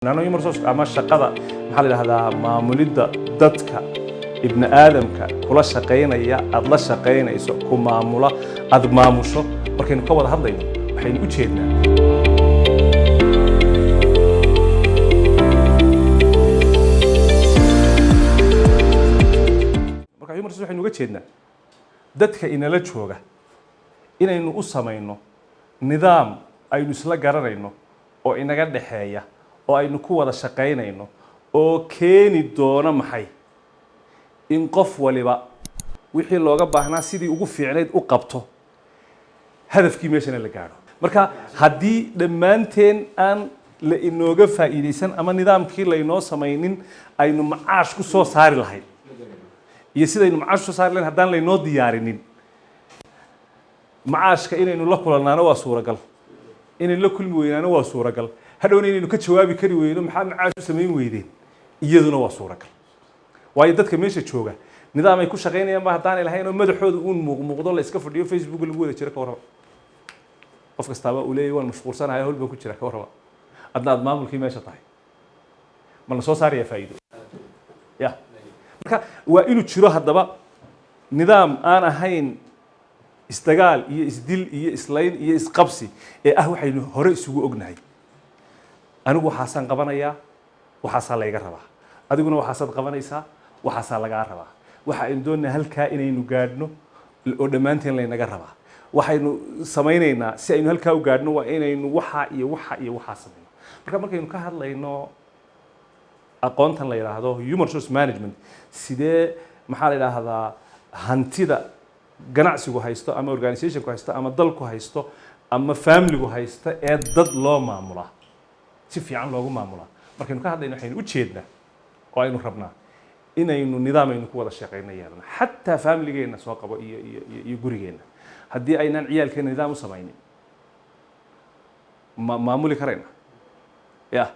nano human ama shaqada maxaa la yiraahdaa maamulidda dadka ibn aadamka kula shaqeynaya aad la shaqeynayso ku maamula aad maamusho markaynu ka wada hadlayno waxaynu u jeednaa marka human resource waxaynu uga jeednaa dadka inala jooga inaynu u samayno nidaam aynu isla garanayno oo inaga dhaxeeya oo aynu ku wada shaqeynayno oo keeni doona maxay in qof waliba wixii looga baahnaa sidii ugu fiicneyd u qabto hadafkii meeshana la gaaro marka haddii dhammaanteen aan la inooga faa'iideysan ama nidaamkii laynoo samaynin aynu macaash ku soo saari lahayn iyo sidaynu macaash soo saari lahayn haddaan laynoo diyaarinin macaashka inaynu la kulannaano waa suuragal inaynu la kulmi weynaano waa suuragal hadhowna inaynu ka jawaabi kari weyno maxaa macaash u samayn weydeen iyaduna waa suuragal waayo dadka meesha jooga nidaam ay ku shaqeynayaan ba haddaanay lahayn oo madaxooda uun muuqdo la iska fadhiyo facebook lagu wada jiro ka warraba qof kastaaba uu leeyahay waan mashquulsanahay hol baan ku jira ka warraba adna aad maamulkii meesha tahay ma la soo saaraya faa'iido ya marka waa inuu jiro haddaba nidaam aan ahayn isdagaal iyo isdil iyo islayn iyo isqabsi ee ah waxaynu hore isugu ognahay anigu waxaasaan qabanayaa waxaasaa layga rabaa adiguna waxaasaad qabanaysaa waxaasaa lagaa rabaa waxa aynu doonaa halkaa inaynu gaadhno oo dhammaanteen laynaga rabaa waxaynu samaynaynaa si aynu halkaa u gaadhno waa inaynu waxa iyo waxaa samayno marka markaynu ka hadlayno aqoontan la yidhaahdo human resource management sidee maxaa la yidhaahdaa hantida ganacsigu haysto ama organizationku haysto ama dalku haysto ama familigu haysto ee dad loo maamulaa si fiican loogu maamulaa markaynu ka hadlayno waxaynu u jeednaa oo aynu rabnaa inaynu nidaam aynu ku wada shaqeyno yeelano xataa familigeena soo qabo iyo gurigeena haddii aynaan ciyaalkeena nidaam u samaynin maamuli karayna ya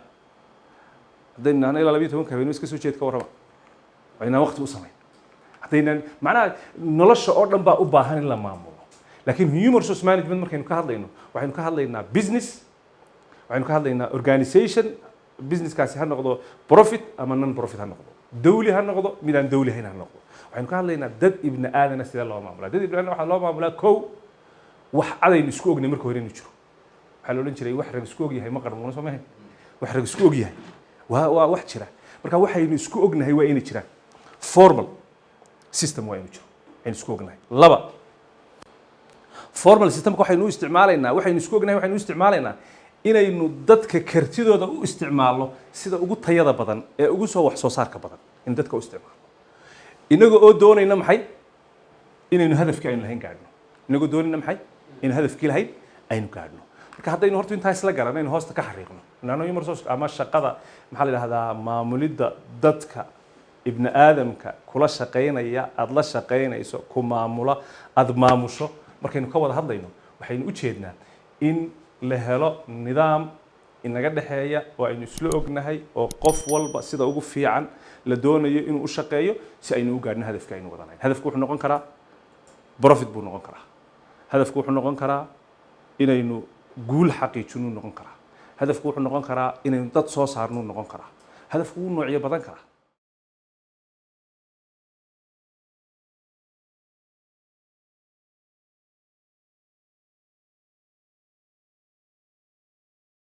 haddaynu nahno ilaa 12 habeenimo iska soo jeed ka warraba aynaan waqti u samayn haddaynan macnaha nolosha oo dhan baa u baahan in la maamulo laakiin human resource management markaynu ka hadlayno waxaynu ka hadlaynaa business waxaynu ka hadlaynaa organization businesskaasi ha noqdo profit ama non profit ha noqdo dawli ha noqdo mid aan dawli ahayn ha noqdo waxaynu ka hadlaynaa dad ibni aadana sida loo maamulaa dad ibni aadana waxaa loo maamulaa kow wax cadaynu isku ognay marka hore inuu jiro waxaa la odhan jiray wax rag isku ogyahay ma qarmuuna soo mahayn wax rag isku ogyahay waa wax jira marka waxaynu isku ognahay waa inay jiraan formal system waa inuu jiro aynu isku ognahay laba formal systemka waxaynu u isticmaalaynaa waxaynu isku ognahay waxaynu u isticmaalaynaa inaynu dadka kartidooda u isticmaalno sida ugu tayada badan ee ugu soo wax soo saarka badan in dadka u isticmaalno inaga oo doonayna maxay inaynu hadafkii aynu lahayn gaadhno inaga oo doonayna maxay inaynu hadafkii lahayn aynu gaadhno marka haddaynu horta intaa isla garanayno hoosta ka xariiqno nano human resource ama shaqada maxaa la yidhaahdaa maamulidda dadka ibn aadamka kula shaqeynaya aad la shaqeynayso ku maamula aad maamusho markaynu ka wada hadlayno waxaynu u jeednaa in la helo nidaam inaga dhaxeeya oo aynu isla ognahay oo qof walba sida ugu fiican la doonayo inuu u shaqeeyo si aynu u gaadhno hadafka aynu wadanayn hadafku wuxuu noqon karaa profit buu noqon karaa hadafku wuxuu noqon karaa inaynu guul xaqiijino noqon karaa hadafku wuxuu noqon karaa inaynu dad soo saarno noqon karaa hadafku wuu noocyo badan karaa